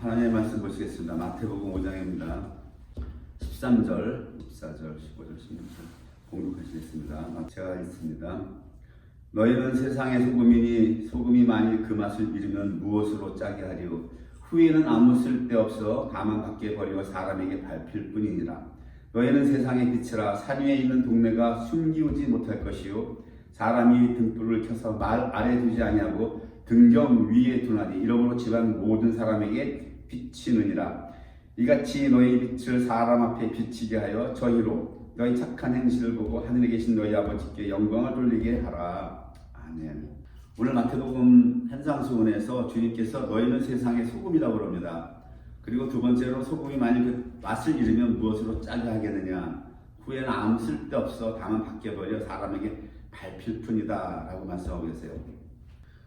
하나님의 말씀 보시겠습니다. 마태복음 5장입니다. 13절, 14절, 15절, 16절 공독하시겠습니다. 제가 읽습니다. 너희는 세상의 소금이니 소금이 만일 그 맛을 잃으면 무엇으로 짜게 하리요? 후에는 아무 쓸데없어 다만 밖에 버리고 사람에게 밟힐 뿐이니라. 너희는 세상의 빛이라. 산 위에 있는 동네가 숨기우지 못할 것이요 사람이 등불을 켜서 말 아래 두지 아니하고 등경 위에 두나니 이러므로 집안 모든 사람에게 비치느니라. 이같이 너희 빛을 사람 앞에 비치게 하여 저희로 너희 착한 행실을 보고 하늘에 계신 너희 아버지께 영광을 돌리게 하라. 아멘. 오늘 마태복음 산상수훈에서 주님께서 너희는 세상의 소금이라고 그럽니다. 그리고 두 번째로 소금이 만일 그 맛을 잃으면 무엇으로 짜게 하겠느냐. 후에는 아무 쓸데없어 다만 밖에 버려 사람에게 밟힐 뿐이다 라고 말씀하고 계세요.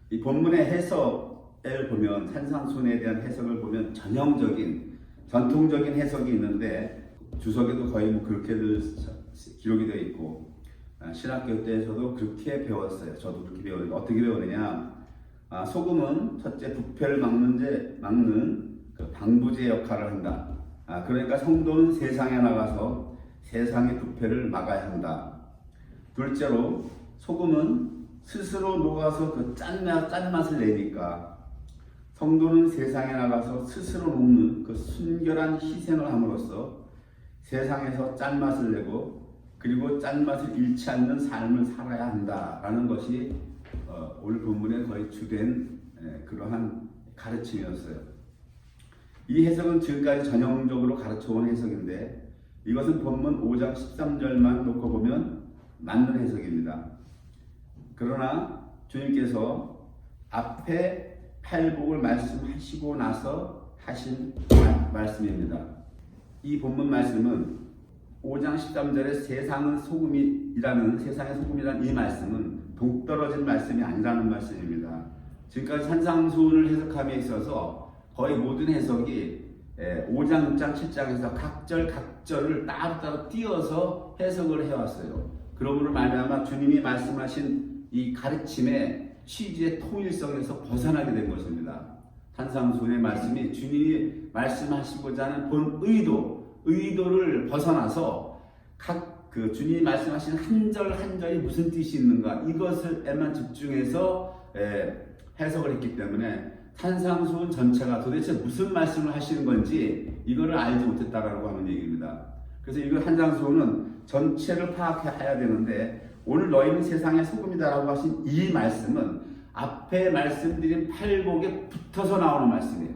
이 본문의 해석을 보면, 산상수훈에 대한 해석을 보면 전형적인 전통적인 해석이 있는데 주석에도 거의 그렇게들 기록이 되어 있고 신학교 때에서도 그렇게 배웠어요. 저도 그렇게 배웠는데 어떻게 배우느냐. 소금은 첫째 부패를 막는 그 방부제 역할을 한다. 그러니까 성도는 세상에 나가서 세상의 부패를 막아야 한다. 둘째로 소금은 스스로 녹아서 그 짠맛을 내니까 성도는 세상에 나가서 스스로 녹는 그 순결한 희생을 함으로써 세상에서 짠맛을 내고 그리고 짠맛을 잃지 않는 삶을 살아야 한다라는 것이 오늘 본문의 거의 주된 그러한 가르침이었어요. 이 해석은 지금까지 전형적으로 가르쳐온 해석인데 이것은 본문 5장 13절만 놓고 보면 맞는 해석입니다. 그러나 주님께서 앞에 팔복을 말씀하시고 나서 하신 말씀입니다. 이 본문 말씀은 5장 13절에 세상의 소금이라는 이 말씀은 동떨어진 말씀이 아니라는 말씀입니다. 지금까지 산상수훈을 해석함에 있어서 거의 모든 해석이 5장, 6장, 7장에서 각절을 따로따로 띄어서 해석을 해왔어요. 그러므로 말미암아 주님이 말씀하신 이 가르침의 취지의 통일성에서 벗어나게 된 것입니다. 산상수훈의 말씀이 주님이 말씀하시고자 하는 본 의도를 벗어나서 그 주님이 말씀하신 한 절 한 절이 무슨 뜻이 있는가 이것에만 집중해서 해석을 했기 때문에 산상수훈 전체가 도대체 무슨 말씀을 하시는 건지 이거를 알지 못했다라고 하는 얘기입니다. 그래서 이거 산상수훈은 전체를 파악해야 되는데 오늘 너희는 세상의 소금이다라고 하신 이 말씀은 앞에 말씀드린 팔복에 붙어서 나오는 말씀이에요.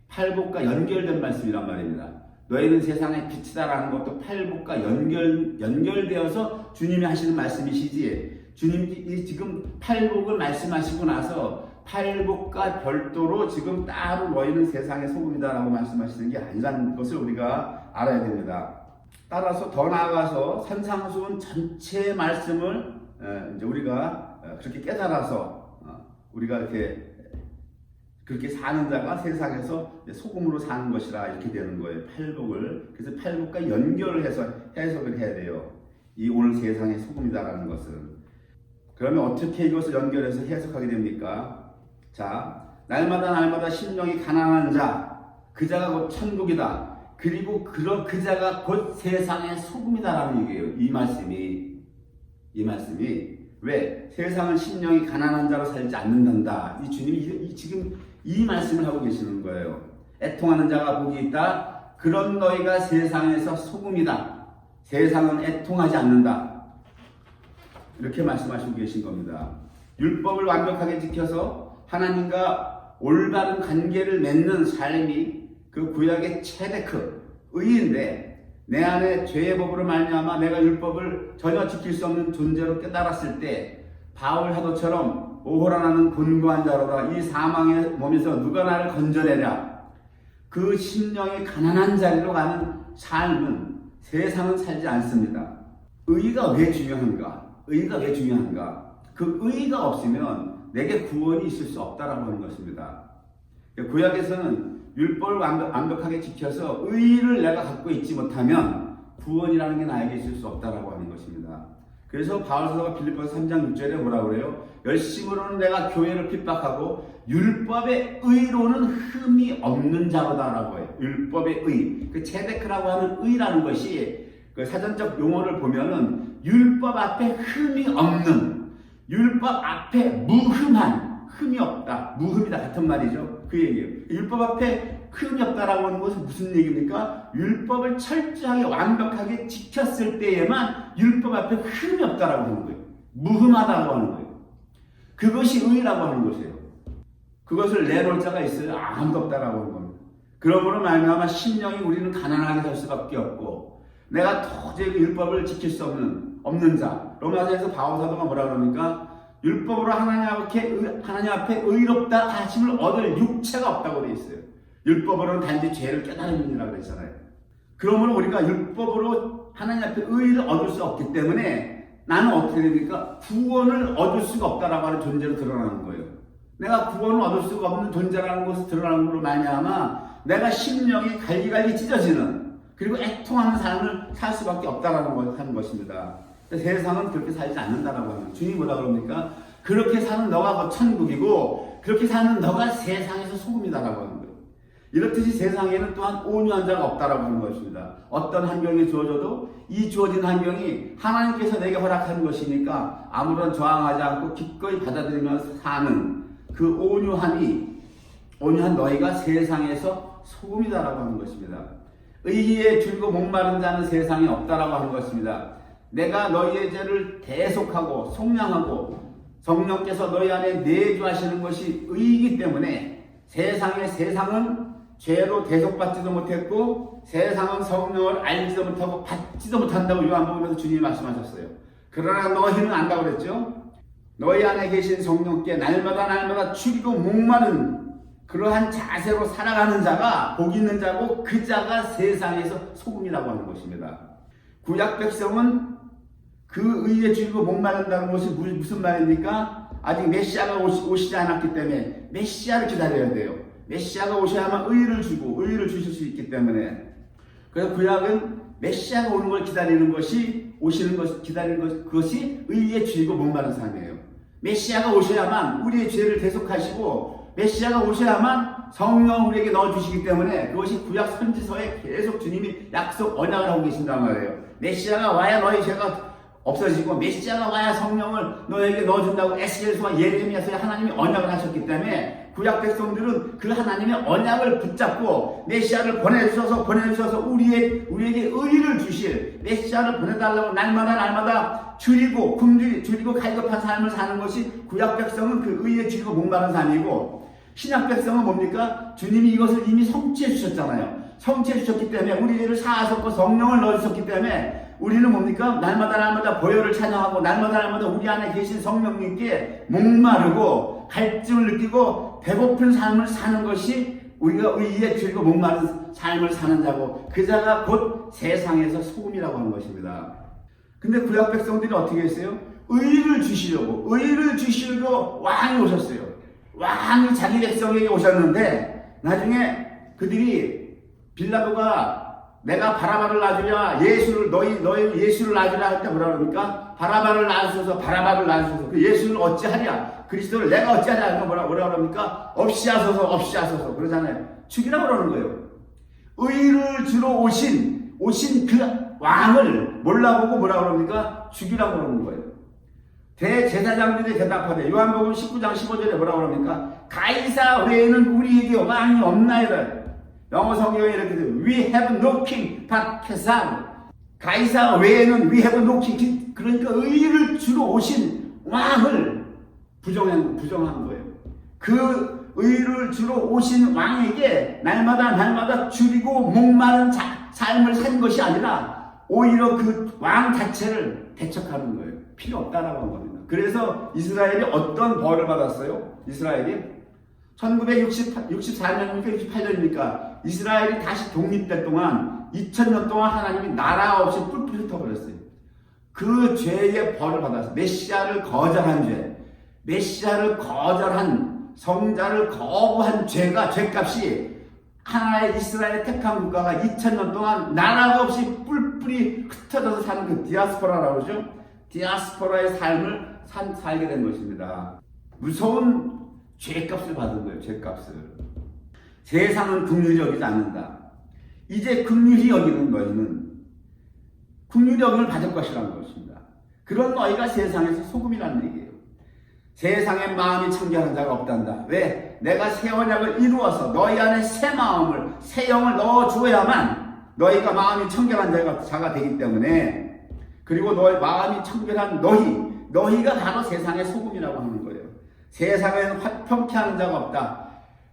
팔복과 연결된 말씀이란 말입니다. 너희는 세상의 빛이다라는 것도 팔복과 연결되어서 주님이 하시는 말씀이시지 주님이 지금 팔복을 말씀하시고 나서 팔복과 별도로 지금 따로 너희는 세상의 소금이다라고 말씀하시는 게 아니라는 것을 우리가 알아야 됩니다. 따라서 더 나아가서 산상수훈 전체의 말씀을 이제 우리가 그렇게 깨달아서 우리가 그렇게 사는 자가 세상에서 소금으로 사는 것이라 이렇게 되는 거예요. 팔복을. 그래서 팔복과 연결을 해서 해석을 해야 돼요. 이 오늘 세상의 소금이다라는 것은. 그러면 어떻게 이것을 연결해서 해석하게 됩니까? 자, 날마다 심령이 가난한 자, 그 자가 곧 천국이다. 그리고 그 자가 곧 세상의 소금이다라는 얘기예요. 이 말씀이 왜? 세상은 심령이 가난한 자로 살지 않는단다. 이 주님이 지금 이 말씀을 하고 계시는 거예요. 애통하는 자가 복이 있다. 그런 너희가 세상에서 소금이다. 세상은 애통하지 않는다. 이렇게 말씀하시고 계신 겁니다. 율법을 완벽하게 지켜서 하나님과 올바른 관계를 맺는 삶이 그 구약의 의인데 내 안에 죄의 법으로 말미암아 내가 율법을 전혀 지킬 수 없는 존재로 깨달았을 때 바울 사도처럼 오호라 나는 곤고한 자로다. 이 사망의 몸에서 누가 나를 건져내랴. 그 심령이 가난한 자리로 가는 삶은 세상은 살지 않습니다. 의가 왜 중요한가? 그 의가 없으면 내게 구원이 있을 수 없다라고 하는 것입니다. 구약에서는 율법을 완벽하게 지켜서 의를 내가 갖고 있지 못하면 구원이라는 게 나에게 있을 수 없다라고 하는 것입니다. 그래서 바울사도가 빌립보서 3장 6절에 뭐라고 그래요? 열심으로는 내가 교회를 핍박하고 율법의 의로는 흠이 없는 자로다라고 해요. 율법의 의. 그 체데크라고 하는 의라는 것이 그 사전적 용어를 보면은 율법 앞에 흠이 없는, 율법 앞에 무흠한, 흠이 없다, 무흠이다 같은 말이죠. 그 얘기예요. 율법 앞에 흠이 없다라고 하는 것은 무슨 얘기입니까? 율법을 철저하게 완벽하게 지켰을 때에만 율법 앞에 흠이 없다라고 하는 거예요. 무흠하다고 하는 거예요. 그것이 의라고 하는 것이에요. 그것을 내놓을 자가 있어요? 아무도 없다라고 하는 겁니다. 그러므로 말미암아 심령이 우리는 가난하게 될 수밖에 없고, 내가 도저히 율법을 지킬 수 없는 자. 로마서에서 바울사도가 뭐라 그럽니까? 율법으로 하나님 앞에 의롭다 하심을 얻을 육체가 없다고 되어 있어요. 율법으로는 단지 죄를 깨달은 일이라고 그랬잖아요. 그러므로 우리가 율법으로 하나님 앞에 의를 얻을 수 없기 때문에 나는 어떻게 됩니까? 구원을 얻을 수가 없다라고 하는 존재로 드러나는 거예요. 내가 구원을 얻을 수가 없는 존재라는 것을 드러나는 걸로 말미암아 내가 심령이 갈기갈기 찢어지는, 그리고 애통하는 삶을 살 수밖에 없다라는 걸 하는 것입니다. 세상은 그렇게 살지 않는다라고 하는, 주님이 뭐라 그럽니까? 그렇게 사는 너가 천국이고 그렇게 사는 너가 세상에서 소금이다라고 하는 거예요. 이렇듯이 세상에는 또한 온유한 자가 없다라고 하는 것입니다. 어떤 환경이 주어져도 이 주어진 환경이 하나님께서 내게 허락한 것이니까 아무런 저항하지 않고 기꺼이 받아들이면서 사는 그 온유한 너희가 세상에서 소금이다라고 하는 것입니다. 의기에 줄고 목마른 자는 세상에 없다라고 하는 것입니다. 내가 너희의 죄를 대속하고 속량하고 성령께서 너희 안에 내주하시는 것이 의이기 때문에 세상은 죄로 대속받지도 못했고 세상은 성령을 알지도 못하고 받지도 못한다고 요한복음에서 주님이 말씀하셨어요. 그러나 너희는 안다고 그랬죠. 너희 안에 계신 성령께 날마다 죽이고 목마른 그러한 자세로 살아가는 자가 복 있는 자고 그 자가 세상에서 소금이라고 하는 것입니다. 구약 백성은 그 의에 죽이고 목마른다는 것이 무슨 말입니까? 아직 메시아가 오시지 않았기 때문에 메시아를 기다려야 돼요. 메시아가 오셔야만 의를 주고 의를 주실 수 있기 때문에, 그래서 구약은 메시아가 오는 걸 기다리는 것이, 오시는 것 기다리는 그것이 의에 죽이고 목마른 삶이에요. 메시아가 오셔야만 우리의 죄를 대속하시고 메시아가 오셔야만 성령을 우리에게 넣어주시기 때문에 그것이 구약 선지서에 계속 주님이 약속 언약을 하고 계신단 말이에요. 메시아가 와야 너희 죄가 없어지고 메시아가 와야 성령을 너에게 넣어준다고 에스겔서와 예레미야서에 하나님이 언약을 하셨기 때문에 구약 백성들은 그 하나님의 언약을 붙잡고 메시아를 보내주셔서 우리에게 의를 주실 메시아를 보내달라고 날마다 줄이고 갈급한 삶을 사는 것이 구약 백성은 그 의에 줄이고 목마른 삶이고, 신약 백성은 뭡니까? 주님이 이것을 이미 성취해 주셨잖아요. 성취해 주셨기 때문에 우리 죄를 사하셨고 성령을 넣어주셨기 때문에 우리는 뭡니까? 날마다 보혈을 찬양하고 날마다 우리 안에 계신 성령님께 목마르고 갈증을 느끼고 배고픈 삶을 사는 것이 우리가 의에 줄이고 목마른 삶을 사는 자고 그 자가 곧 세상에서 소금이라고 하는 것입니다. 근데 구약 백성들이 어떻게 했어요? 의를 주시려고 왕이 오셨어요. 왕이 자기 백성에게 오셨는데 나중에 그들이 빌라도가 내가 바라바를 놔주랴, 너희 예수를 놔주라 할 때 뭐라 그럽니까? 바라바를 놔주소서. 그 예수를 어찌하랴? 그리스도를 내가 어찌하랴? 하니까 뭐라 그럽니까? 없이 하소서. 그러잖아요. 죽이라고 그러는 거예요. 의를 주러 오신 그 왕을 몰라보고 뭐라 그럽니까? 죽이라고 그러는 거예요. 대제사장들이 대답하되 요한복음 19장 15절에 뭐라 그럽니까? 가이사 외에는 우리에게 왕이 없나이다. 영어 성경에 이렇게 돼요. We have no king but Caesar. 가이사 외에는 we have no king. 그러니까 의를 주러 오신 왕을 부정한 거예요. 그 의를 주러 오신 왕에게 날마다 줄이고 목마른 삶을 산 것이 아니라 오히려 그 왕 자체를 대척하는 거예요. 필요 없다라고 한 겁니다. 그래서 이스라엘이 어떤 벌을 받았어요? 이스라엘이 1964년입니까? 68년입니까? 이스라엘이 다시 독립될 동안 2000년 동안 하나님이 나라 없이 뿔뿔이 흩어버렸어요. 그 죄의 벌을 받아서 메시아를 거절한 죄, 메시아를 거절한 성자를 거부한 죄값이 하나의 이스라엘 택한 국가가 2000년 동안 나라가 없이 뿔뿔이 흩어져서 사는 그 디아스포라라고 그러죠. 디아스포라의 삶을 살게 된 것입니다. 무서운 죄값을 받은 거예요. 죄값을. 세상은 긍휼히 여기지 않는다. 이제 긍휼히 여기는 너희는 긍휼히 여김을 받을 것이라는 것입니다. 그런 너희가 세상에서 소금이라는 얘기예요. 세상에 마음이 청결한 자가 없단다. 왜? 내가 새 언약을 이루어서 너희 안에 새 마음을, 새 영을 넣어주어야만 너희가 마음이 청결한 자가 되기 때문에, 그리고 너희 마음이 청결한 너희가 바로 세상의 소금이라고 하는 거예요. 세상에는 화평케 하는 자가 없다.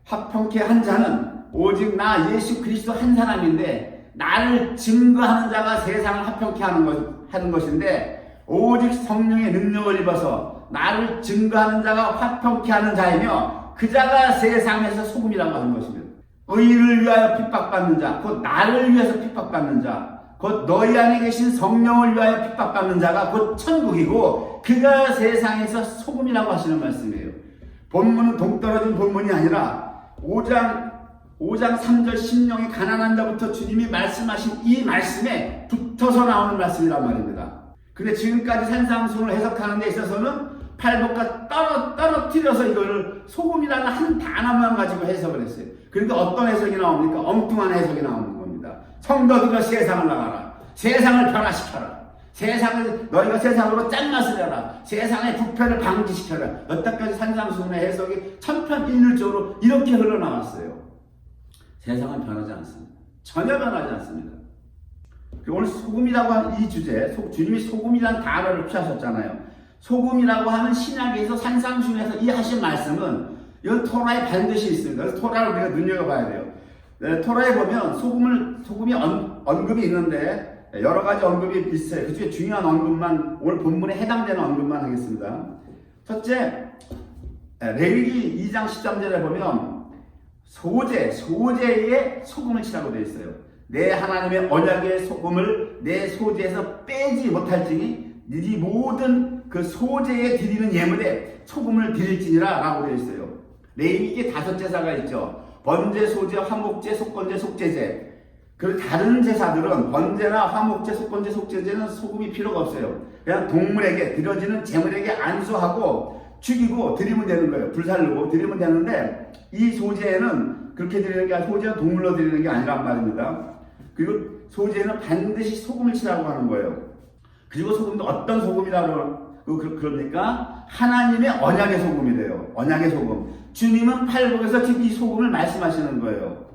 화평케 한 자는 오직 나 예수 그리스도 한 사람인데, 나를 증거하는 자가 세상을 화평케 하는 것인데, 오직 성령의 능력을 입어서 나를 증거하는 자가 화평케 하는 자이며 그 자가 세상에서 소금이라고 하는 것입니다. 의를 위하여 핍박받는 자, 곧 나를 위해서 핍박받는 자, 곧 너희 안에 계신 성령을 위하여 핍박받는 자가 곧 천국이고 그가 세상에서 소금이라고 하시는 말씀이에요. 본문은 동떨어진 본문이 아니라 5장 3절 심령이 가난한 자부터 주님이 말씀하신 이 말씀에 붙어서 나오는 말씀이란 말입니다. 근데 지금까지 산상수훈을 해석하는 데 있어서는 팔복과 떨어뜨려서 이거를 소금이라는 한 단어만 가지고 해석을 했어요. 그러니까 어떤 해석이 나옵니까? 엉뚱한 해석이 나오는 겁니다. 성도들아 세상을 나가라. 세상을 변화시켜라. 너희가 세상으로 짠맛을 내라. 세상의 부패를 방지시켜라. 여태까지 산상수훈의 해석이 천편일률적으로 이렇게 흘러나왔어요. 세상은 변하지 않습니다. 전혀 변하지 않습니다. 그리고 오늘 소금이라고 하는 이 주제, 주님이 소금이라는 단어를 피하셨잖아요. 소금이라고 하는 신약에서 산상수훈에서 이 하신 말씀은 이건 토라에 반드시 있습니다. 그래서 토라를 우리가 눈여겨봐야 돼요. 토라에 보면 소금이 언급이 있는데 여러 가지 언급이 있어요. 그 중에 중요한 언급만, 오늘 본문에 해당되는 언급만 하겠습니다. 첫째, 레위기 2장 13절에 보면 소재에 소금을 치라고 되어 있어요. 내 하나님의 언약의 소금을 내 소재에서 빼지 못할지니 네 모든 그 소재에 드리는 예물에 소금을 드릴지니라 라고 되어 있어요. 레위기에 5제사가 있죠. 번제, 소제, 화목제, 속건제, 속제제. 그리고 다른 제사들은 번제나 화목제, 속건제, 속제제는 소금이 필요가 없어요. 그냥 동물에게 드려지는 제물에게 안수하고 죽이고 드리면 되는 거예요. 불살르고 드리면 되는데, 이 소제는 그렇게 드리는 게 아니라, 소제는 동물로 드리는 게 아니란 말입니다. 그리고 소제는 반드시 소금을 치라고 하는 거예요. 그리고 소금도 어떤 소금이라고 그럽니까? 하나님의 언약의 소금이래요. 언약의 소금. 주님은 팔복에서 지금 이 소금을 말씀하시는 거예요.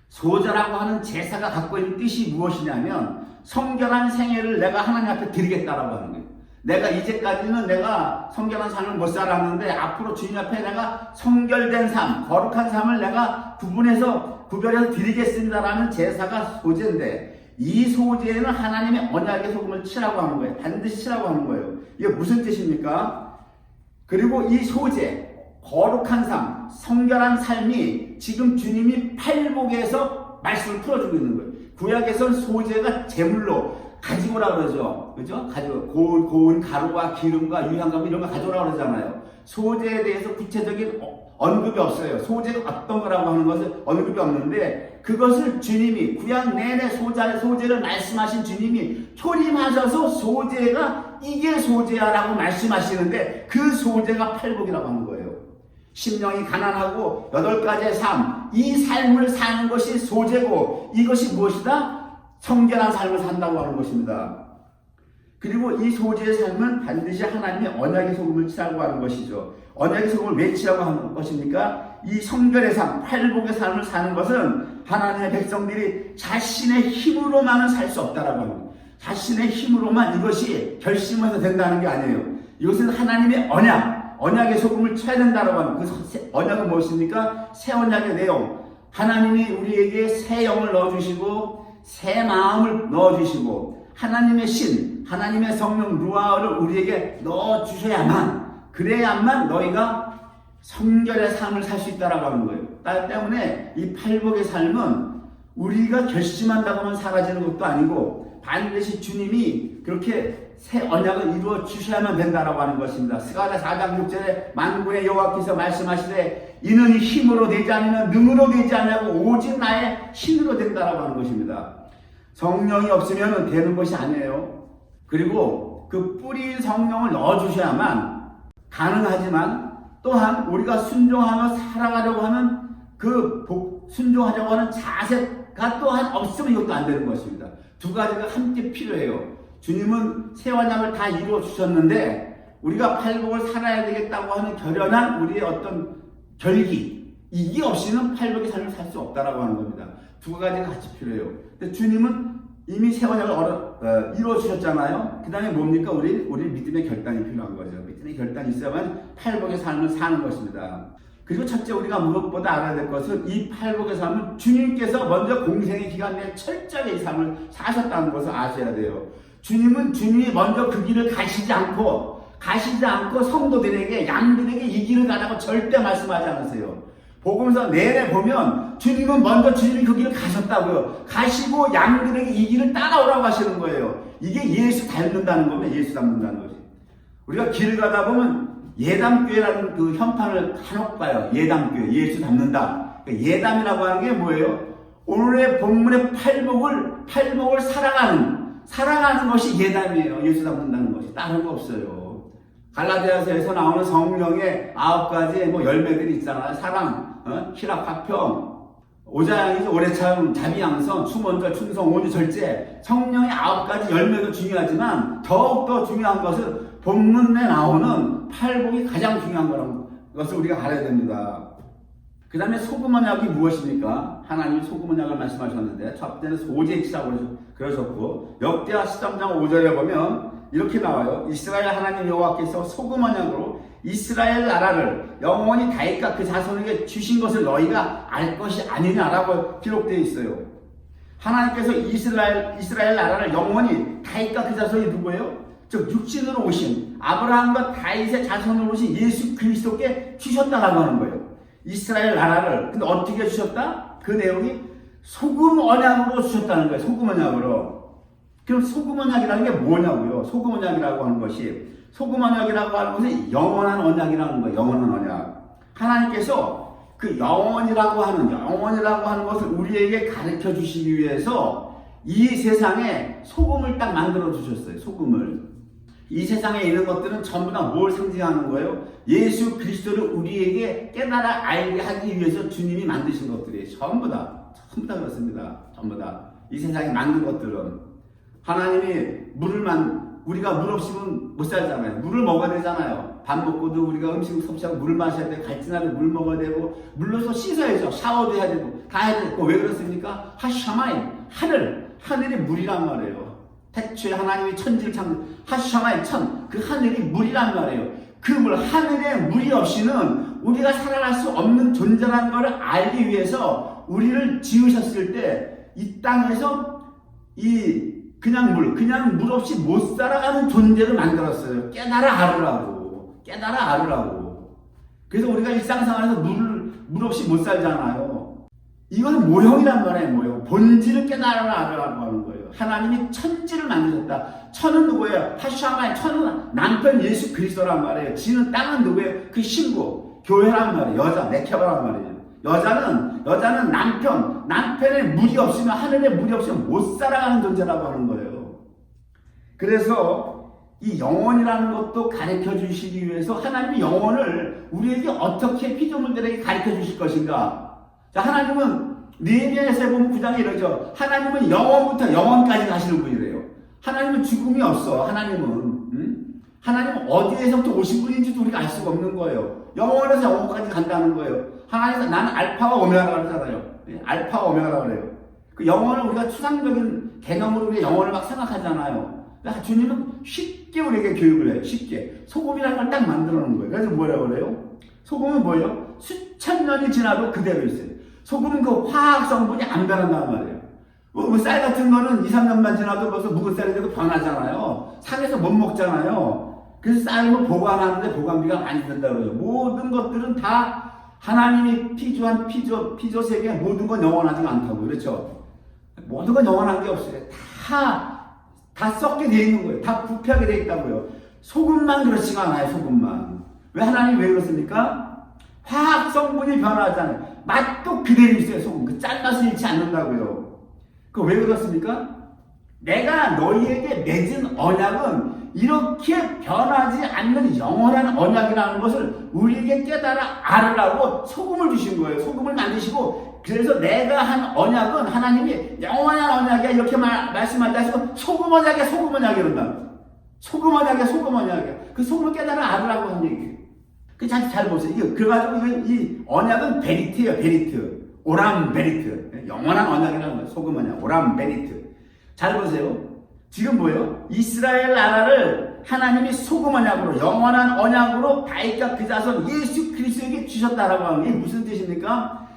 소제라고 하는 제사가 갖고 있는 뜻이 무엇이냐면 성결한 생애를 내가 하나님 앞에 드리겠다라고 하는 거예요. 내가 이제까지는 내가 성결한 삶을 못 살았는데 앞으로 주님 앞에 내가 성결된 삶, 거룩한 삶을 내가 구별해서 드리겠습니다라는 제사가 소제인데, 이 소재에는 하나님의 언약의 소금을 치라고 하는 거예요. 반드시 치라고 하는 거예요. 이게 무슨 뜻입니까? 그리고 이 소재, 거룩한 삶, 성결한 삶이 지금 주님이 팔복에서 말씀을 풀어주고 있는 거예요. 구약에선 소재가 제물로 가지고라 그러죠. 그죠? 고운 가루와 기름과 유향감 이런 거 가져오라 그러잖아요. 소재에 대해서 구체적인 언급이 없어요. 소재가 어떤 거라고 하는 것은 언급이 없는데, 그것을 주님이 구약 내내 소재를 말씀하신 주님이 초림하셔서 소재가 이게 소재야라고 말씀하시는데, 그 소재가 팔복이라고 하는 거예요. 심령이 가난하고 8가지의 삶, 이 삶을 사는 것이 소재고, 이것이 무엇이다? 성결한 삶을 산다고 하는 것입니다. 그리고 이 소재의 삶은 반드시 하나님의 언약의 소금을 치라고 하는 것이죠. 언약의 소금을 왜 치라고 하는 것입니까? 이 성결의 삶, 팔복의 삶을 사는 것은 하나님의 백성들이 자신의 힘으로만은 살 수 없다라고 하는 거예요. 자신의 힘으로만 이것이 결심해서 된다는 게 아니에요. 이것은 하나님의 언약의 소금을 쳐야 된다라고 하는, 그 언약은 무엇입니까? 새 언약의 내용. 하나님이 우리에게 새 영을 넣어주시고 새 마음을 넣어주시고 하나님의 신, 하나님의 성령 루아를 우리에게 넣어주셔야만, 그래야만 너희가 성결의 삶을 살 수 있다라고 하는 거예요. 따 때문에 이 팔복의 삶은 우리가 결심한다고만 사라지는 것도 아니고 반드시 주님이 그렇게 새 언약을 이루어 주셔야만 된다라고 하는 것입니다. 스가랴 4장 6절에 만군의 여호와께서 말씀하시되 이는 힘으로 되지 아니면 능으로 되지 아니하고 오직 나의 신으로 된다라고 하는 것입니다. 성령이 없으면 되는 것이 아니에요. 그리고 그 뿌리인 성령을 넣어주셔야만 가능하지만 또한 우리가 순종하며 살아가려고 하는 순종하려고 하는 자세가 또한 없으면 이것도 안 되는 것입니다. 두 가지가 함께 필요해요. 주님은 새 언약을 다 이루어 주셨는데 우리가 팔복을 살아야 되겠다고 하는 결연한 우리의 어떤 결기, 이게 없이는 팔복의 삶을 살 수 없다라고 하는 겁니다. 두 가지가 같이 필요해요. 근데 주님은 이미 새 언약을 이루어 주셨잖아요. 그 다음에 뭡니까? 우리 믿음의 결단이 필요한 거죠. 믿음의 결단이 있어야만 팔복의 삶을 사는 것입니다. 그리고 첫째, 우리가 무엇보다 알아야 될 것은 이 팔복의 삶은 주님께서 먼저 공생의 기간 내에 철저하게 이 삶을 사셨다는 것을 아셔야 돼요. 주님이 먼저 그 길을 가시지 않고 성도들에게, 양들에게 이 길을 가라고 절대 말씀하지 않으세요. 복음서 내내 보면 주님이 그 길을 가셨다고요. 가시고 양들에게 이 길을 따라오라고 하시는 거예요. 이게 예수 닮는다는 거면 예수 닮는다는 거지. 우리가 길을 가다 보면 예담교회라는 그 현판을 간혹 봐요. 예담교회, 예수 닮는다. 그러니까 예담이라고 하는 게 뭐예요? 오늘의 본문의 팔복을 살아가는 것이 예담이에요. 예수 닮는다는 것이. 다른 거 없어요. 갈라디아서에서 나오는 성령의 9가지 열매들이 있잖아요. 사랑, 희락, 화평, 오자양이죠. 오래참, 자비양선, 추mon절, 충성, 온유, 절제. 성령의 9가지 열매도 중요하지만 더욱더 중요한 것은 본문에 나오는 팔복이 가장 중요한 거라는 것을 우리가 알아야 됩니다. 그 다음에 소금 언약이 무엇입니까? 하나님이 소금 언약을 말씀하셨는데 첫 번째는 소재치라고 그러셨고, 역대하 13장 5절에 보면 이렇게 나와요. 이스라엘 하나님 여호와께서 소금 언약으로 이스라엘 나라를 영원히 다윗과 그 자손에게 주신 것을 너희가 알 것이 아니냐라고 기록되어 있어요. 하나님께서 이스라엘 나라를 영원히 다윗과 그 자손이 누구예요? 즉 육신으로 오신 아브라함과 다윗의 자손으로 오신 예수 그리스도께 주셨다라고 하는 거예요. 이스라엘 나라를. 근데 어떻게 주셨다? 그 내용이 소금 언약으로 주셨다는 거예요. 소금 언약으로. 그럼 소금 언약이라는 게 뭐냐고요? 소금 언약이라고 하는 것이 영원한 언약이라는 거예요. 영원한 언약. 하나님께서 그 영원이라고 하는 것을 우리에게 가르쳐 주시기 위해서 이 세상에 소금을 딱 만들어 주셨어요. 소금을. 이 세상에 있는 것들은 전부 다 뭘 상징하는 거예요? 예수 그리스도를 우리에게 깨달아 알게 하기 위해서 주님이 만드신 것들이에요. 전부 다 그렇습니다. 전부 다. 이 세상에 만든 것들은 하나님이 우리가 물 없이는 못 살잖아요. 물을 먹어야 되잖아요. 밥 먹고도 우리가 음식 섭취하고 물을 마셔야 되고, 갈증나도 물 먹어야 되고, 물로서 씻어야죠. 샤워도 해야 되고, 다 해야 되고. 왜 그렇습니까? 하샤마인, 하늘이 물이란 말이에요. 태초에 하나님이 천지를 하샤마인 그 하늘이 물이란 말이에요. 그 하늘에 물이 없이는 우리가 살아갈 수 없는 존재라는 것을 알기 위해서 우리를 지으셨을 때 이 땅에서 그냥 물 없이 못 살아가는 존재를 만들었어요. 깨달아 알으라고. 그래서 우리가 일상생활에서 물 없이 못 살잖아요. 이건 모형이란 말이에요. 모형. 본질을 깨달아 알으라고 하는 거예요. 하나님이 천지를 만드셨다. 천은 누구예요? 하샤마의 천은 남편 예수 그리스도란 말이에요. 지는 땅은 누구예요? 그 신부, 교회란 말이에요. 여자, 네케바란 말이에요. 여자는 남편의 물이 없으면, 하늘에 물이 없으면 못 살아가는 존재라고 하는 거예요. 그래서 이 영혼이라는 것도 가르쳐 주시기 위해서 하나님이 영혼을 우리에게 어떻게 피조물들에게 가르쳐 주실 것인가. 자, 하나님은 느헤미야서에 보면 9장에 이러죠. 하나님은 영원부터 영원까지 가시는 분이래요. 하나님은 죽음이 없어. 하나님은 어디에서부터 오신 분인지도 우리가 알 수가 없는 거예요. 영원에서 영원까지 간다는 거예요. 하나님은 나는 알파와 오메가라고 그러잖아요. 알파와 오메가라고 그래요. 그 영혼을 우리가 추상적인 개념으로 우리가 영혼을 막 생각하잖아요. 주님은 쉽게 우리에게 교육을 해요. 쉽게. 소금이라는 걸 딱 만들어 놓은 거예요. 그래서 뭐라고 그래요? 소금은 뭐예요? 수천 년이 지나도 그대로 있어요. 소금은 그 화학 성분이 안 변한단 말이에요. 쌀 같은 거는 2, 3년만 지나도 벌써 묵은 쌀이 되고 변하잖아요. 상해서 못 먹잖아요. 그래서 쌀은 보관하는데 보관비가 많이 든다 그러죠. 모든 것들은 다 하나님이 피조한 피조 세계에 모든 건 영원하지가 않다고. 그렇죠? 모든 건 영원한 게 없어요. 다 썩게 돼 있는 거예요. 다 부패하게 돼 있다고요. 소금만 그렇지가 않아요. 소금만. 하나님이 왜 그렇습니까? 화학 성분이 변하잖아요. 맛도 그대로 있어요. 소금. 그 짠맛을 잃지 않는다고요. 왜 그렇습니까? 내가 너희에게 맺은 언약은 이렇게 변하지 않는 영원한 언약이라는 것을 우리에게 깨달아 알으라고 소금을 주신 거예요. 소금을 만드시고, 그래서 내가 한 언약은 하나님이 영원한 언약이야 이렇게 말씀하지 하시고 소금 언약이야, 소금 언약이야 이런다. 소금 언약이야, 소금 언약이야. 그 소금을 깨달아 알으라고 한 얘기예요. 잘 보세요. 그래가지고 이 언약은 베리트예요, 베리트. 오람 베리트. 영원한 언약이라는 거예요. 소금 언약, 오람 베리트. 잘 보세요. 지금 뭐예요? 이스라엘 나라를 하나님이 소금 언약으로, 영원한 언약으로 다윗과 그 자손 예수 그리스도에게 주셨다라고 하는 게 무슨 뜻입니까?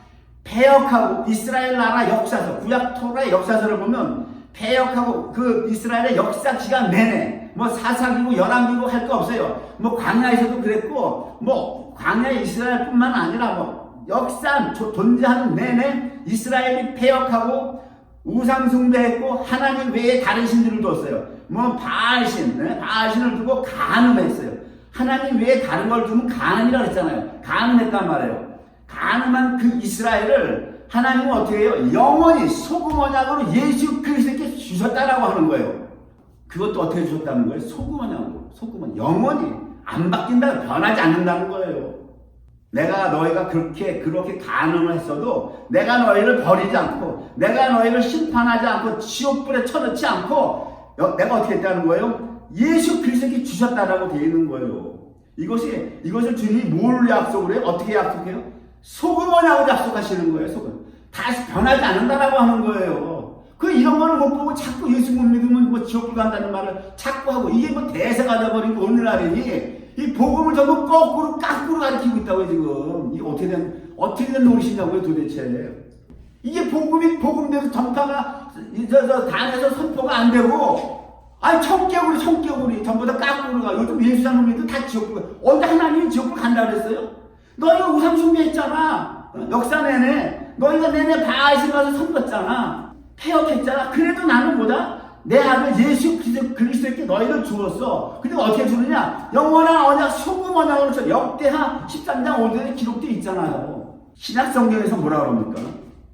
패역하고 이스라엘 나라 역사서, 구약 토라의 역사서를 보면 패역하고 그 이스라엘의 역사 기간 내내 뭐 사사기고 열왕기고 할 거 없어요. 뭐 광야에서도 그랬고, 뭐 광야 이스라엘뿐만 아니라 뭐 역사 존재하는 내내 이스라엘이 패역하고 우상 숭배했고 하나님 외에 다른 신들을 뒀어요. 뭐 바알신, 바알신을 두고 간음했어요. 하나님 외에 다른 걸 두면 간음이라고 했잖아요. 간음했단 말이에요. 간음한 그 이스라엘을 하나님은 어떻게 해요? 영원히 소금 언약으로 예수 그리스도께 주셨다라고 하는 거예요. 그것도 어떻게 주셨다는 거예요? 소금 언약으로. 소금은 영원히 안 바뀐다, 변하지 않는다는 거예요. 내가 너희가 그렇게 간음을 했어도 내가 너희를 버리지 않고, 내가 너희를 심판하지 않고 지옥불에 쳐넣지 않고 내가 어떻게 했다는 거예요? 예수 그리스도께 주셨다라고 되어 있는 거예요. 이것을 주님이 뭘 약속을 해요? 어떻게 약속해요? 소금 언약으로 약속하시는 거예요. 소금. 다시 변하지 않는다라고 하는 거예요. 이런 거를 못 보고 자꾸 예수 못 믿으면 뭐 지옥불 간다는 말을 자꾸 하고, 이게 뭐 대세가 돼버린 게 오늘날이니 이 복음을 전부 거꾸로 가르치고 있다고요, 지금. 이게 어떻게 된 노릇이냐고요, 도대체. 이게 복음대로 전파가, 당에서 선포가 안 되고, 아니, 청개구리, 전부 다 까꾸로 가. 요즘 예수상 놈들도 다 지옥불 가. 언제 하나님이 지옥불 간다고 그랬어요? 너희가 우상 숭배했잖아. 역사 내내. 너희가 내내 바알신 가서 섬겼잖아. 폐역했잖아. 그래도 나는 뭐다? 내 아들 예수 그리스도께 너희를 주었어. 근데 어떻게 주느냐? 영원한 언약, 소금 언약으로 역대하 13장 5절에 기록되어 있잖아요. 신약 성경에서 뭐라 그럽니까?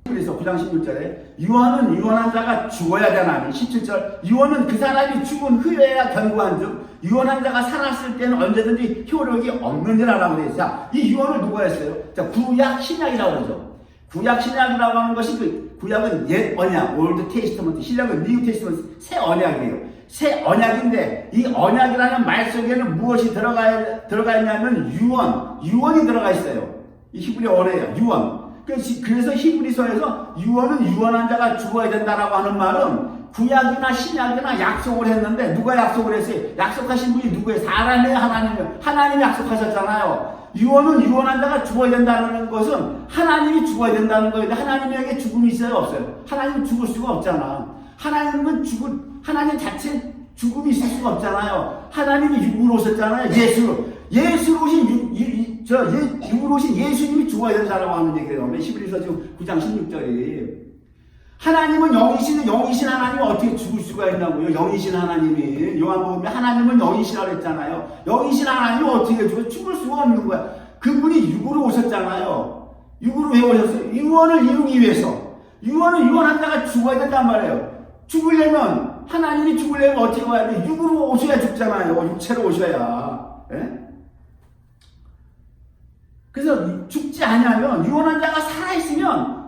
그래서 9장 16절에 유언은 유언한 자가 죽어야 되나니, 17절 유언은 그 사람이 죽은 후에야 견고한 즉 유언한 자가 살았을 때는 언제든지 효력이 없는지라고 되어 있어요. 이 유언을 누가 했어요? 자, 구약 신약이라고 그러죠. 구약 신약이라고 하는 것이 구약은 옛 언약, 올드 테스트먼트, 신약은 뉴 테스트먼트, 새 언약이에요. 새 언약인데 이 언약이라는 말 속에는 무엇이 들어가 있냐면 유언이 들어가 있어요. 이 히브리 언어예요. 유언. 그래서 히브리서에서 유언은 유언한 자가 죽어야 된다라고 하는 말은 구약이나 신약이나 약속을 했는데 누가 약속을 했어요? 약속하신 분이 누구예요? 사람이에요, 하나님이에요. 하나님이 약속하셨잖아요. 유언은 유언한 자가 죽어야 된다는 것은 하나님이 죽어야 된다는 거예요. 하나님에게 죽음이 있어요, 없어요? 하나님은 죽을 수가 없잖아. 하나님 자체 죽음이 있을 수가 없잖아요. 하나님이 육으로 오셨잖아요. 예수로 오신 육으로 오신 예수님이 죽어야 된다고 하는 얘기예요. 히브리서 지금 9장 16절이. 하나님은 영이신 하나님이 어떻게 죽을 수가 있냐고요. 영이신 하나님이. 요한복음에 하나님은 영이시라고 했잖아요. 영이신 하나님이 어떻게 죽을 수가 없는 거야. 그분이 육으로 오셨잖아요. 육으로 왜 오셨어요? 유언을 이루기 위해서. 유언은 유언한 자가 죽어야 된단 말이에요. 하나님이 죽으려면 어떻게 와야 돼? 육으로 오셔야 죽잖아요. 육체로 오셔야. 예? 그래서 죽지 않으면, 유언한 자가 살아있으면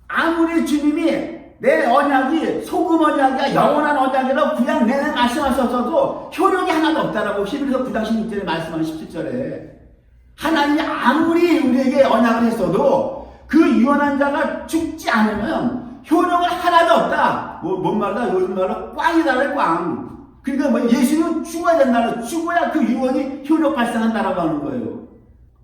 아무리 주님이 내 언약이 소금 언약이야, 영원한 언약이라고 그냥 내내 말씀하셨어도 효력이 하나도 없다라고 히브리서 9장 16절에 말씀하는 17절에 하나님이 아무리 우리에게 언약을 했어도 그 유언한 자가 죽지 않으면 효력은 하나도 없다. 뭔 말이다? 요즘 말로 꽝이다래, 꽝. 그러니까 예수는 죽어야 된다는, 죽어야 그 유언이 효력 발생한다라고 하는 거예요.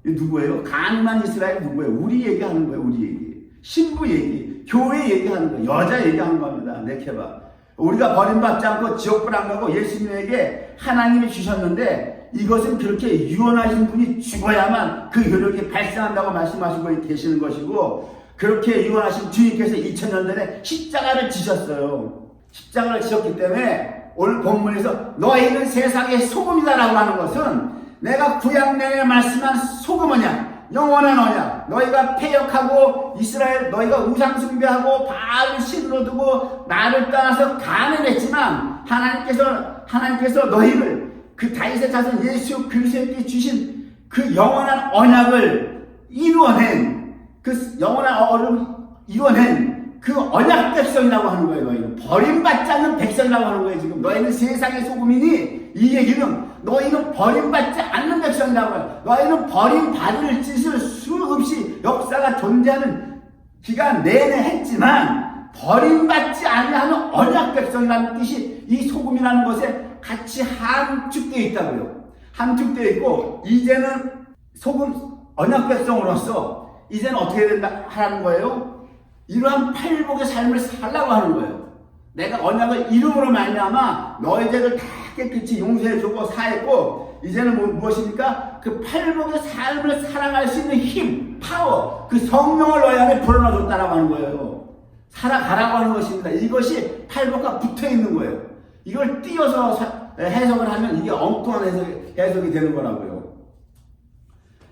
이 누구예요? 가늠한 이스라엘 누구예요? 우리 얘기하는 거예요, 우리 얘기. 신부 얘기, 교회 얘기하는 거예요. 여자 얘기하는 겁니다. 내켜봐. 우리가 버림받지 않고 지옥불 안 가고 예수님에게 하나님이 주셨는데 이것은 그렇게 유언하신 분이 죽어야만 그 효력이 발생한다고 말씀하시고 계시는 것이고, 그렇게 유언하신 주님께서 2000년 전에 십자가를 지셨어요. 십자가를 지셨기 때문에 오늘 본문에서 너희는 세상의 소금이다라고 하는 것은 내가 구약 내내 말씀한 소금 언약, 영원한 언약, 너희가 패역하고 이스라엘 너희가 우상 숭배하고 바알 신으로 두고 나를 떠나서 간음했지만 하나님께서 너희를 그 다윗의 자손 예수 그리스도께 주신 그 영원한 언약을 이루어낸 그 영원한 언약을 이루어낸 그 언약 백성이라고 하는 거예요. 너희는 버림받지 않는 백성이라고 하는 거예요. 지금 너희는 세상의 소금이니 이 얘기는 너희는 버림받지 않는 백성이라고 해요. 너희는 버림받을 짓을 수없이 역사가 존재하는 기간 내내 했지만 버림받지 아니하는 언약 백성이라는 뜻이 이 소금이라는 것에 같이 함축되어 있다고요. 함축되어 있고 이제는 소금 언약 백성으로서 이제는 어떻게 된다 하라는 거예요? 이러한 팔복의 삶을 살라고 하는 거예요. 내가 언약을 이름으로 말미암아 너희 죄를 다 깨끗이 용서해주고 사했고 이제는 무엇입니까? 그 팔복의 삶을 살아갈 수 있는 힘, 파워, 그 성령을 너희 안에 불어넣어줬다라고 하는 거예요. 살아가라고 하는 것입니다. 이것이 팔복과 붙어있는 거예요. 이걸 띄어서 해석을 하면 이게 엉뚱한 해석이 되는 거라고요.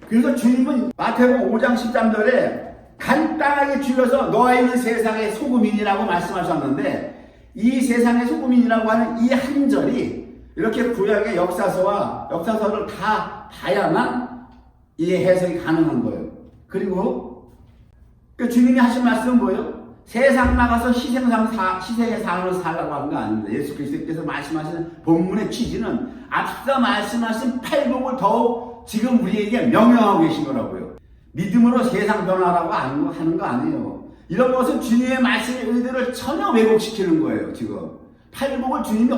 그래서 주님은 마태복음 5장 13절에 간단하게 줄여서 너희는 세상의 소금이라고 말씀하셨는데 이 세상의 소금이라고 하는 이 한 절이 이렇게 구약의 역사서를 다 봐야만 이 해석이 가능한 거예요. 그리고 그 주님이 하신 말씀은 뭐예요? 세상 나가서 희생의 삶을 살라고 하는 거 아닙니다. 예수 그리스도께서 말씀하시는 본문의 취지는 앞서 말씀하신 팔복을 더욱 지금 우리에게 명령하고 계신 거라고요. 믿음으로 세상 변화라고 하는 거 아니에요. 이런 것은 주님의 말씀의 의도를 전혀 왜곡시키는 거예요. 지금 팔복을 주님이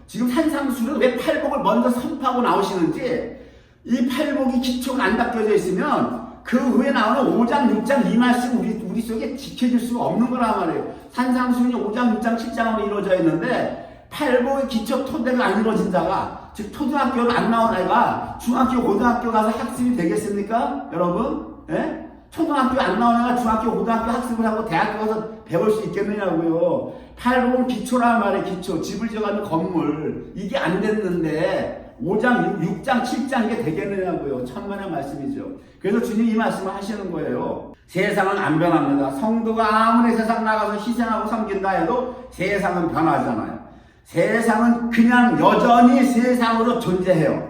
지금 산상수를 왜 팔복을 먼저 선포하고 나오시는지 이 팔복이 기초가 안 닦여져 있으면 그 후에 나오는 5장 6장 이 말씀 우리 속에 지켜질 수가 없는 거란 말이에요. 산상수훈이 5장 6장 7장으로 이루어져 있는데 팔복의 기초 토대가 안 이루어진 자가 즉 초등학교를 안 나온 아이가 중학교 고등학교 가서 학습이 되겠습니까? 여러분? 예? 초등학교 안 나온 애가 중학교 고등학교 학습을 하고 대학교 가서 배울 수 있겠느냐고요. 팔복은 기초란 말이에요. 기초. 집을 지어가는 건물. 이게 안 됐는데 5장, 6장, 7장 이게 되겠느냐고요. 천만의 말씀이죠. 그래서 주님이 이 말씀을 하시는 거예요. 세상은 안 변합니다. 성도가 아무리 세상 나가서 희생하고 섬긴다 해도 세상은 변하잖아요. 세상은 그냥 여전히 세상으로 존재해요.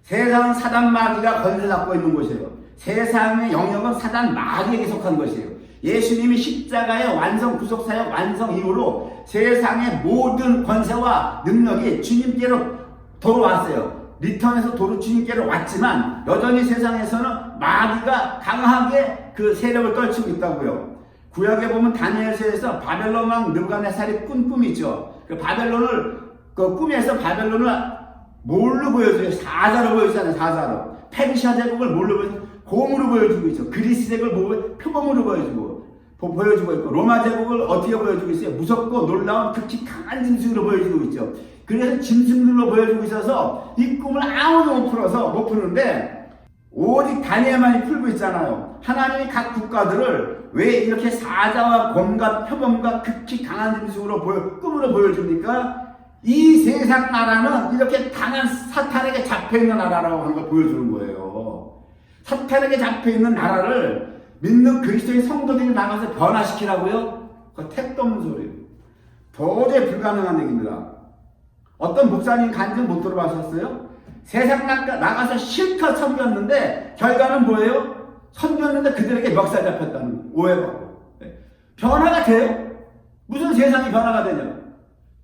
세상은 사단 마귀가 권세 잡고 있는 곳이에요. 세상의 영역은 사단 마귀에게 속한 것이에요. 예수님이 십자가의 완성 구속사역 완성 이후로 세상의 모든 권세와 능력이 주님께로 돌아왔어요. 리턴에서 주님께로 왔지만 여전히 세상에서는 마귀가 강하게 그 세력을 떨치고 있다고요. 구약에 보면 다니엘서에서 바벨론 왕 느부갓네살이 꾼 꿈이 있죠. 그 바벨론을 그 꿈에서 바벨론을 뭘로 보여줘요? 사자로 보여주잖아요. 사자로. 페르시아 제국을 뭘로 보여줘요? 곰으로 보여주고 있죠. 그리스 제국을 표범으로 보여주고 있고 로마 제국을 어떻게 보여주고 있어요? 무섭고 놀라운 극히 강한 짐승으로 보여주고 있죠. 그래서 짐승들로 보여주고 있어서 이 꿈을 아무도 못 푸는데 오직 다니엘만이 풀고 있잖아요. 하나님이 각 국가들을 왜 이렇게 사자와 곰과 표범과 극히 강한 짐승으로 꿈으로 보여줍니까? 이 세상 나라는 이렇게 강한 사탄에게 잡혀있는 나라라고 하는 걸 보여주는 거예요. 사탄에게 잡혀있는 나라를 믿는 그리스도의 성도들이 나가서 변화시키라고요? 그거 택도 없는 소리예요. 도저히 불가능한 얘기입니다. 어떤 목사님 간증 못 들어보셨어요? 세상 나가서 실컷 섬겼는데 결과는 뭐예요? 섬겼는데 그들에게 멱살 잡혔다는 거예요. 오해받고. 변화가 돼요? 무슨 세상이 변화가 되냐?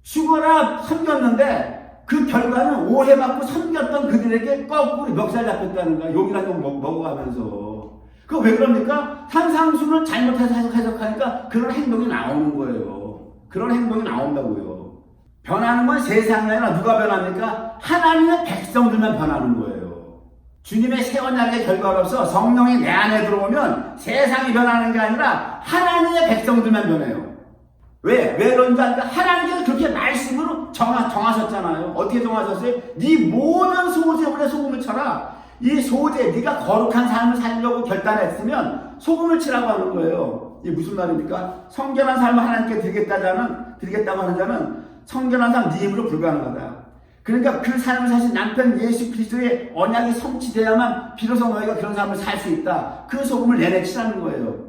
죽어라 섬겼는데 그 결과는 오해받고 섬겼던 그들에게 거꾸로 멱살 잡혔다는 거야. 욕이라는 거 먹어가면서. 그거 왜 그럽니까? 산상수를 잘못해서 해석하니까 그런 행동이 나오는 거예요. 그런 행동이 나온다고요. 변하는 건 세상이 아니라 누가 변합니까? 하나님의 백성들만 변하는 거예요. 주님의 새 언약의 결과로서 성령이 내 안에 들어오면 세상이 변하는 게 아니라 하나님의 백성들만 변해요. 왜 그런지 아니까 하나님께서 그렇게 말씀으로 정하셨잖아요. 어떻게 정하셨어요? 네 모든 소재물에 소금을 쳐라. 이 소재, 네가 거룩한 삶을 살려고 결단했으면 소금을 치라고 하는 거예요. 이게 무슨 말입니까? 성결한 삶을 하나님께 드리겠다고 하는 자는 성결한 삶 네 힘으로 불가능하다. 그러니까 그 삶을 사신 남편 예수 그리스도의 언약이 성취되어야만 비로소 너희가 그런 삶을 살 수 있다. 그 소금을 내내 치라는 거예요.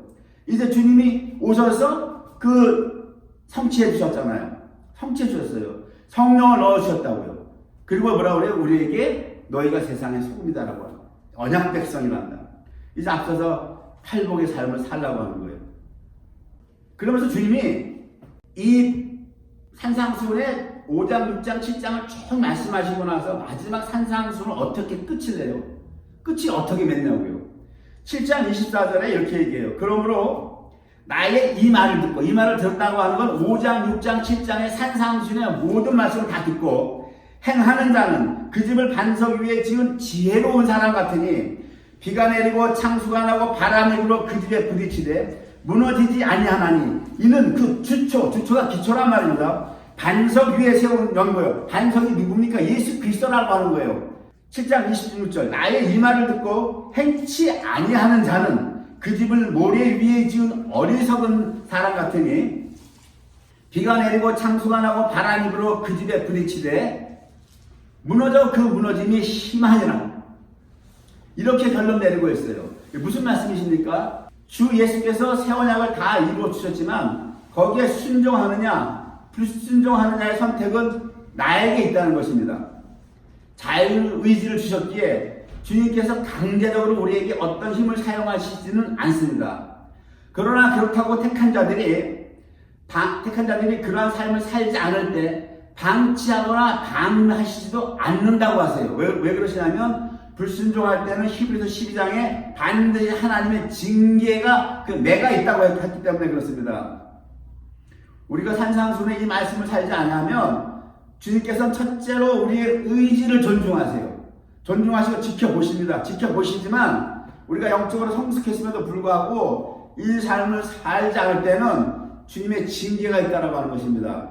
이제 주님이 오셔서 그 성취해 주셨잖아요. 성취해 주셨어요. 성령을 넣어 주셨다고요. 그리고 뭐라고 그래요? 우리에게 너희가 세상의 소금이다라고 하는 거예요. 언약 백성이란다. 이제 앞서서 팔복의 삶을 살라고 하는 거예요. 그러면서 주님이 이 산상수훈의 5장, 6장, 7장을 쭉 말씀하시고 나서 마지막 산상수훈을 어떻게 끝을 내요? 끝이 어떻게 맺냐고요? 7장 24절에 이렇게 얘기해요. 그러므로 나의 이 말을 듣고, 이 말을 들었다고 하는 건 5장, 6장, 7장의 산상수훈의 모든 말씀을 다 듣고 행하는 자는 그 집을 반석 위에 지은 지혜로운 사람 같으니 비가 내리고 창수가 나고 바람이 불어 그 집에 부딪히되 무너지지 아니하나니 이는 그 주초가 기초란 말입니다. 반석 위에 세운 연고요. 반석이 누굽니까? 예수 그리스도라고 하는 거예요. 7장 26절 나의 이 말을 듣고 행치 아니하는 자는 그 집을 모래 위에 지은 어리석은 사람 같으니 비가 내리고 창수가 나고 바람이 불어 그 집에 부딪히되 무너져 그 무너짐이 심하니라. 이렇게 결론 내리고 있어요. 무슨 말씀이십니까? 주 예수께서 새 언약을 다 이루어 주셨지만 거기에 순종하느냐 불순종하느냐의 선택은 나에게 있다는 것입니다. 자유의지를 주셨기에 주님께서 강제적으로 우리에게 어떤 힘을 사용하시지는 않습니다. 그러나 그렇다고 택한 자들이 그러한 삶을 살지 않을 때 방치하거나 방하시지도 않는다고 하세요. 왜 그러시냐면 불순종할 때는 히브리서 12장에 반드시 하나님의 징계가 매가 있다고 했기 때문에 그렇습니다. 우리가 산상수훈의 이 말씀을 살지 않으면 주님께서는 첫째로 우리의 의지를 존중하세요. 존중하시고 지켜보십니다. 지켜보시지만 우리가 영적으로 성숙했음에도 불구하고 이 삶을 살지 않을 때는 주님의 징계가 있다고 하는 것입니다.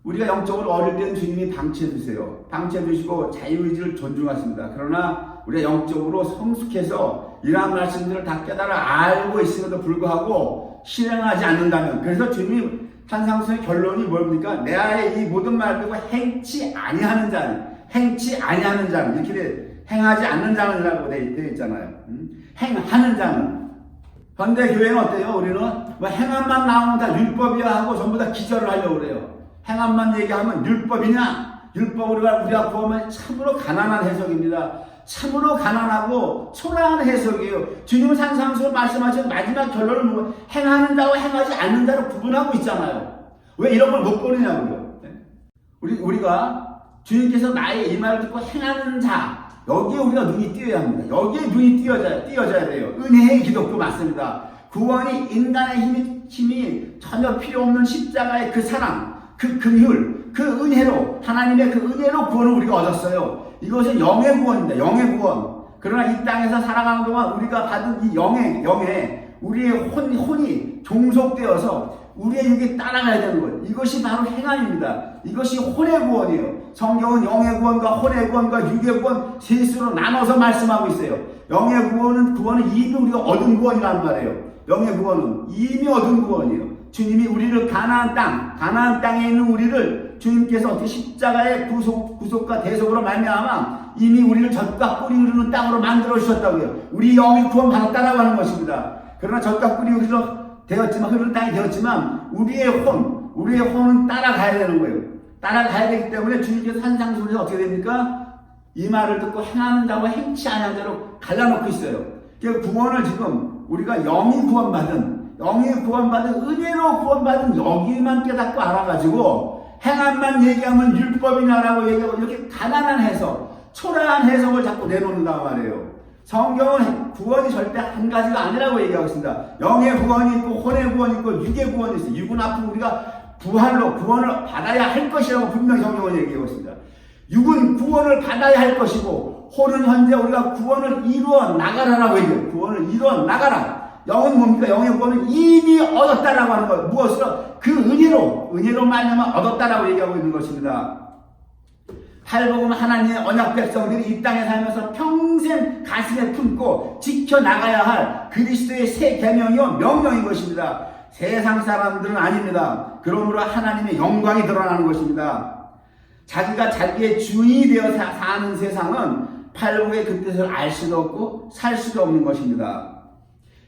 우리가 영적으로 어릴 때는 주님이 방치해 주세요. 방치해 주시고 자유의지를 존중하십니다. 그러나 우리가 영적으로 성숙해서 이러한 말씀들을 다 깨달아 알고 있음에도 불구하고 실행하지 않는다면, 그래서 주님이 산상수훈의 결론이 뭡니까? 내 안에 이 모든 말을 듣고 행치 아니하는 자는 이렇게 돼, 행하지 않는 자는이라고 되어 있잖아요. 행하는 자는. 현대 교회는 어때요? 우리는 뭐 행함만 나오면 다 율법이야 하고 전부 다 기절을 하려고 그래요. 행함만 얘기하면 율법이냐? 율법으로 우리 앞에 보면 참으로 가난한 해석입니다. 참으로 가난하고 초라한 해석이에요. 주님은 산상수훈 말씀하신 마지막 결론을 행하는 자와 행하지 않는 자로 구분하고 있잖아요. 왜 이런 걸 못 보느냐고요. 우리가 주님께서 나의 이 말을 듣고 행하는 자, 여기에 우리가 눈이 띄어야 합니다. 여기에 눈이 띄어져야 돼요. 은혜의 기독교 맞습니다. 구원이 인간의 힘이 전혀 필요 없는 십자가의 그 사랑, 그 긍휼, 그 은혜로, 하나님의 그 은혜로 구원을 우리가 얻었어요. 이것은 영의 구원입니다. 영의 구원. 그러나 이 땅에서 살아가는 동안 우리가 받은 이 영에 우리의 혼이 종속되어서 우리의 육이 따라가야 되는 거예요. 이것이 바로 행함입니다. 이것이 혼의 구원이에요. 성경은 영의 구원과 혼의 구원과 육의 구원 셋으로 나눠서 말씀하고 있어요. 영의 구원은 이미 우리가 얻은 구원이란 말이에요. 영의 구원은 이미 얻은 구원이에요. 주님이 우리를 가나안 땅에 있는 우리를 주님께서 어떻게 십자가의 구속과 대속으로 말미암아 이미 우리를 젖과 꿀이 흐르는 땅으로 만들어 주셨다고요. 우리 영이 구원 받았다라고 하는 것입니다. 그러나 젖과 꿀이 흐르는 땅이 되었지만 우리의 혼은 따라가야 되는 거예요. 따라가야 되기 때문에 주님께서 산상수훈에서 어떻게 됩니까? 이 말을 듣고 행하는 자와 행치 않는 자로 갈라놓고 있어요. 그 구원을 지금 우리가 영이 구원받은 은혜로 구원받은 여기만 깨닫고 알아가지고 행함만 얘기하면 율법이냐라고 얘기하고 이렇게 가난한 해석, 초라한 해석을 자꾸 내놓는단 말이에요. 성경은 구원이 절대 한 가지가 아니라고 얘기하고 있습니다. 영의 구원이 있고 혼의 구원이 있고 육의 구원이 있어요. 육은 앞으로 우리가 부활로 구원을 받아야 할 것이라고 분명히 성경은 얘기하고 있습니다. 육은 구원을 받아야 할 것이고 혼은 현재 우리가 구원을 이루어 나가라라고 얘기해요. 구원을 이루어 나가라. 영은 뭡니까? 영의 구원은 이미 얻었다라고 하는 거예요. 무엇으로? 그 은혜로 말미암아 얻었다라고 얘기하고 있는 것입니다. 팔복음 하나님의 언약 백성들이 이 땅에 살면서 평생 가슴에 품고 지켜나가야 할 그리스도의 새 계명이요 명령인 것입니다. 세상 사람들은 아닙니다. 그러므로 하나님의 영광이 드러나는 것입니다. 자기가 자기의 주인이 되어 사는 세상은 팔복의 그 뜻을 알 수도 없고 살 수도 없는 것입니다.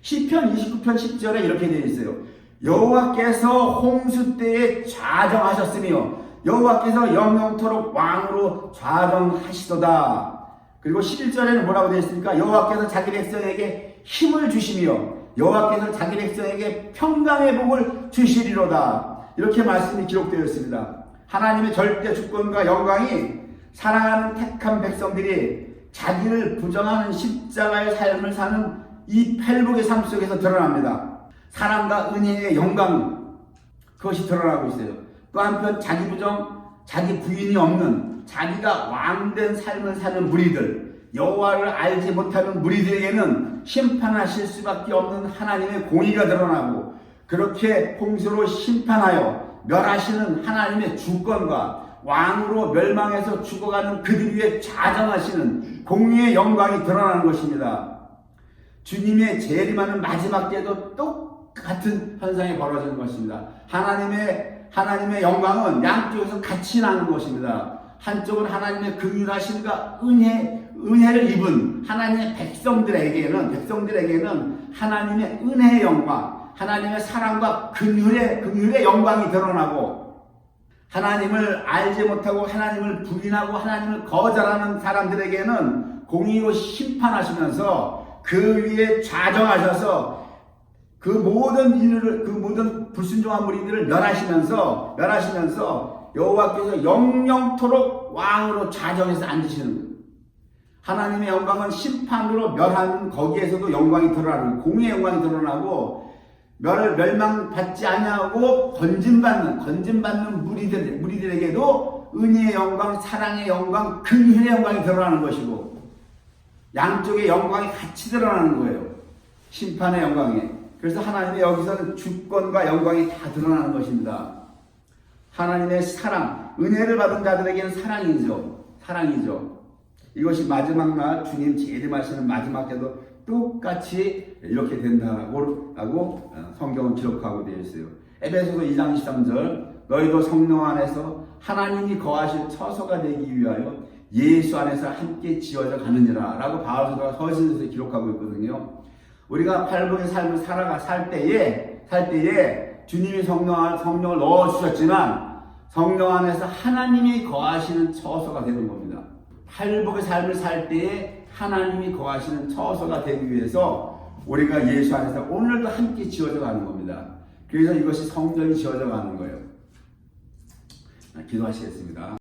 시편 29편 10절에 이렇게 되어 있어요. 여호와께서 홍수 때에 좌정하셨으며 여호와께서 영영토록 왕으로 좌정하시도다. 그리고 11절에는 뭐라고 되어 있습니까? 여호와께서 자기 백성에게 힘을 주시며 여호와께서 자기 백성에게 평강의 복을 주시리로다. 이렇게 말씀이 기록되어 있습니다. 하나님의 절대 주권과 영광이 사랑하는 택한 백성들이 자기를 부정하는 십자가의 삶을 사는 이 팔복의 삶 속에서 드러납니다. 사랑과 은혜의 영광, 그것이 드러나고 있어요. 또 한편 자기 부정, 자기 부인이 없는 자기가 왕된 삶을 사는 무리들, 여호와를 알지 못하는 무리들에게는 심판하실 수밖에 없는 하나님의 공의가 드러나고, 그렇게 홍수로 심판하여 멸하시는 하나님의 주권과 왕으로 멸망해서 죽어가는 그들 위에 좌정하시는 공의의 영광이 드러나는 것입니다. 주님의 재림하는 마지막 때도 똑같은 현상이 벌어지는 것입니다. 하나님의 영광은 양쪽에서 같이 나는 것입니다. 한쪽은 하나님의 긍휼하심과 은혜를 입은 하나님의 백성들에게는 하나님의 은혜의 영광, 하나님의 사랑과 긍휼의 영광이 드러나고, 하나님을 알지 못하고 하나님을 부인하고 하나님을 거절하는 사람들에게는 공의로 심판하시면서 그 위에 좌정하셔서 그 모든 불순종한 무리들을 멸하시면서 여호와께서 영영토록 왕으로 좌정해서 앉으시는 거예요. 하나님의 영광은 심판으로 멸하는 거기에서도 영광이 드러나고, 공의의 영광이 드러나고, 멸망받지 아니하고 건진받는 무리들에게도 은혜의 영광, 사랑의 영광, 긍휼의 영광이 드러나는 것이고, 양쪽의 영광이 같이 드러나는 거예요. 심판의 영광에. 그래서 하나님의 여기서는 주권과 영광이 다 드러나는 것입니다. 하나님의 사랑, 은혜를 받은 자들에게는 사랑이죠. 이것이 마지막 날 주님 재림하시는 마지막 때도 똑같이 이렇게 된다고 성경은 기록하고 되어 있어요. 에베소서 2장 23절, 너희도 성령 안에서 하나님이 거하실 처소가 되기 위하여 예수 안에서 함께 지어져 가느니라 라고 바울사도가 서신에서 기록하고 있거든요. 우리가 팔복의 삶을 살 때에 주님이 성령을 넣어주셨지만 성령 안에서 하나님이 거하시는 처소가 되는 겁니다. 팔복의 삶을 살 때에 하나님이 거하시는 처소가 되기 위해서 우리가 예수 안에서 오늘도 함께 지어져 가는 겁니다. 그래서 이것이 성전이 지어져 가는 거예요. 기도하시겠습니다.